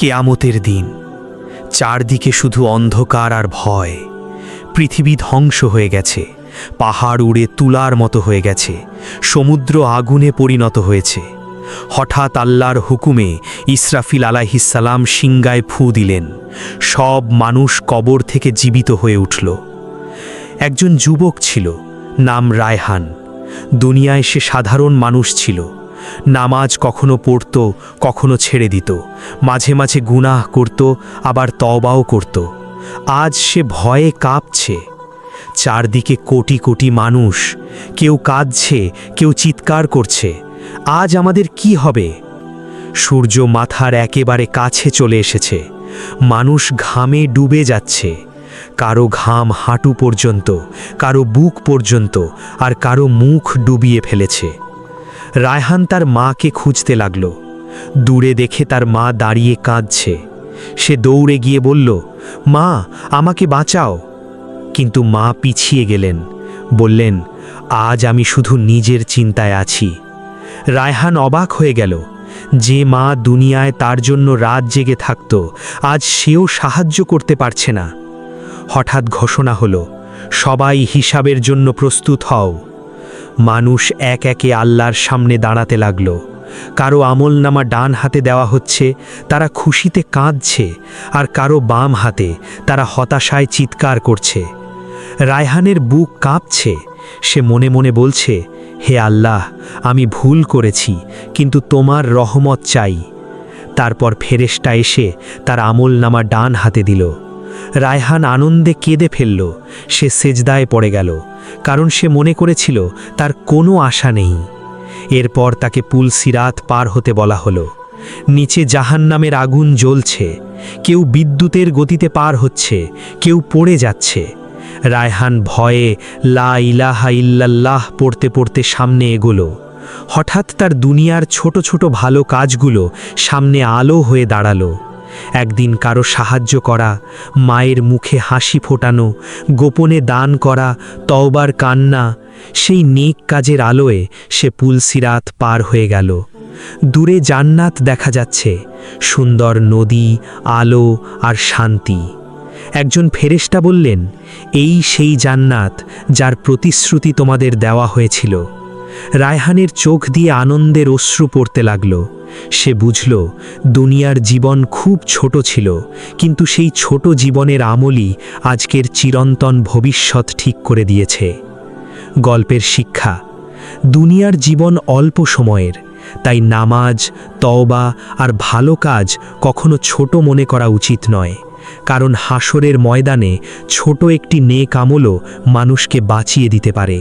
কেয়ামতের দিন, চারদিকে শুধু অন্ধকার আর ভয়। পৃথিবী ধ্বংস হয়ে গেছে, পাহাড় উড়ে তুলার মতো হয়ে গেছে, সমুদ্র আগুনে পরিণত হয়েছে। হঠাৎ আল্লাহর হুকুমে ইসরাফিল আলাইহিসসালাম সিংগায় ফু দিলেন। সব মানুষ কবর থেকে জীবিত হয়ে উঠল। একজন যুবক ছিল, নাম রায়হান। দুনিয়ায় সে সাধারণ মানুষ ছিল। নামাজ কখনো পড়ত, কখনো ছেড়ে দিত, মাঝে মাঝে গুনাহ করত, আবার তওবাও করত। আজ সে ভয়ে কাঁপছে। চারদিকে কোটি কোটি মানুষ, কেউ কাঁদছে, কেউ চিৎকার করছে। আজ আমাদের কি হবে? সূর্য মাথার একেবারে কাছে চলে এসেছে। মানুষ ঘামে ডুবে যাচ্ছে। কারো ঘাম হাঁটু পর্যন্ত, কারো বুক পর্যন্ত, আর কারো মুখ ডুবিয়ে ফেলেছে। রায়হান তার মাকে খুঁজতে লাগল। দূরে দেখে তার মা দাঁড়িয়ে কাঁদছে। সে দৌড়ে গিয়ে বলল, মা, আমাকে বাঁচাও। কিন্তু মা পিছিয়ে গেলেন, বললেন, আজ আমি শুধু নিজের চিন্তায় আছি। রায়হান অবাক হয়ে গেল। যে মা দুনিয়ায় তার জন্য রাত জেগে থাকত, আজ সেও সাহায্য করতে পারছে না। হঠাৎ ঘোষণা হলো, সবাই হিসাবের জন্য প্রস্তুত হও। মানুষ এক একে আল্লাহর সামনে দাঁড়াতে লাগল। কারো আমলনামা ডান হাতে দেওয়া হচ্ছে, তারা খুশিতে কাঁদছে, আর কারো বাম হাতে, তারা হতাশায় চিৎকার করছে। রায়হানের বুক কাঁপছে। সে মনে মনে বলছে, হে আল্লাহ, আমি ভুল করেছি, কিন্তু তোমার রহমত চাই। তারপর ফেরেশতা এসে তার আমলনামা ডান হাতে দিল। রায়হান আনন্দে কেঁদে ফেলল। সে সেজদায় পড়ে গেল, কারণ সে মনে করেছিল তার কোনো আশা নেই। এরপর তাকে পুল সিরাত পার হতে বলা হলো। নিচে জাহান্নামের আগুন জ্বলছে। কেউ বিদ্যুতের গতিতে পার হচ্ছে, কেউ পড়ে যাচ্ছে। রায়হান ভয়ে লা ইলাহা ইল্লাল্লাহ পড়তে পড়তে সামনে এগোলো। হঠাৎ তার দুনিয়ার ছোট ছোট ভালো কাজগুলো সামনে আলো হয়ে দাঁড়ালো। একদিন কারো সাহায্য করা, মায়ের মুখে হাসি ফোটানো, গোপনে দান করা, তওবার কান্না, সেই নেক কাজের আলোয় সে পুল সিরাত পার হয়ে গেল। দূরে জান্নাত দেখা যাচ্ছে, সুন্দর নদী, আলো আর শান্তি। একজন ফেরেশতা বললেন, এই সেই জান্নাত যার প্রতিশ্রুতি তোমাদের দেওয়া হয়েছিল। রায়হানের চোখ দিয়ে আনন্দের অশ্রু পড়তে লাগল। সে বুঝল, দুনিয়ার জীবন খুব ছোট ছিল, কিন্তু সেই ছোট জীবনের আমলই আজকের চিরন্তন ভবিষ্যৎ ঠিক করে দিয়েছে। গল্পের শিক্ষা: দুনিয়ার জীবন অল্প সময়ের, তাই নামাজ, তওবা আর ভালো কাজ কখনো ছোট মনে করা উচিত নয়, কারণ হাসরের ময়দানে ছোট একটি নেক আমলও মানুষকে বাঁচিয়ে দিতে পারে।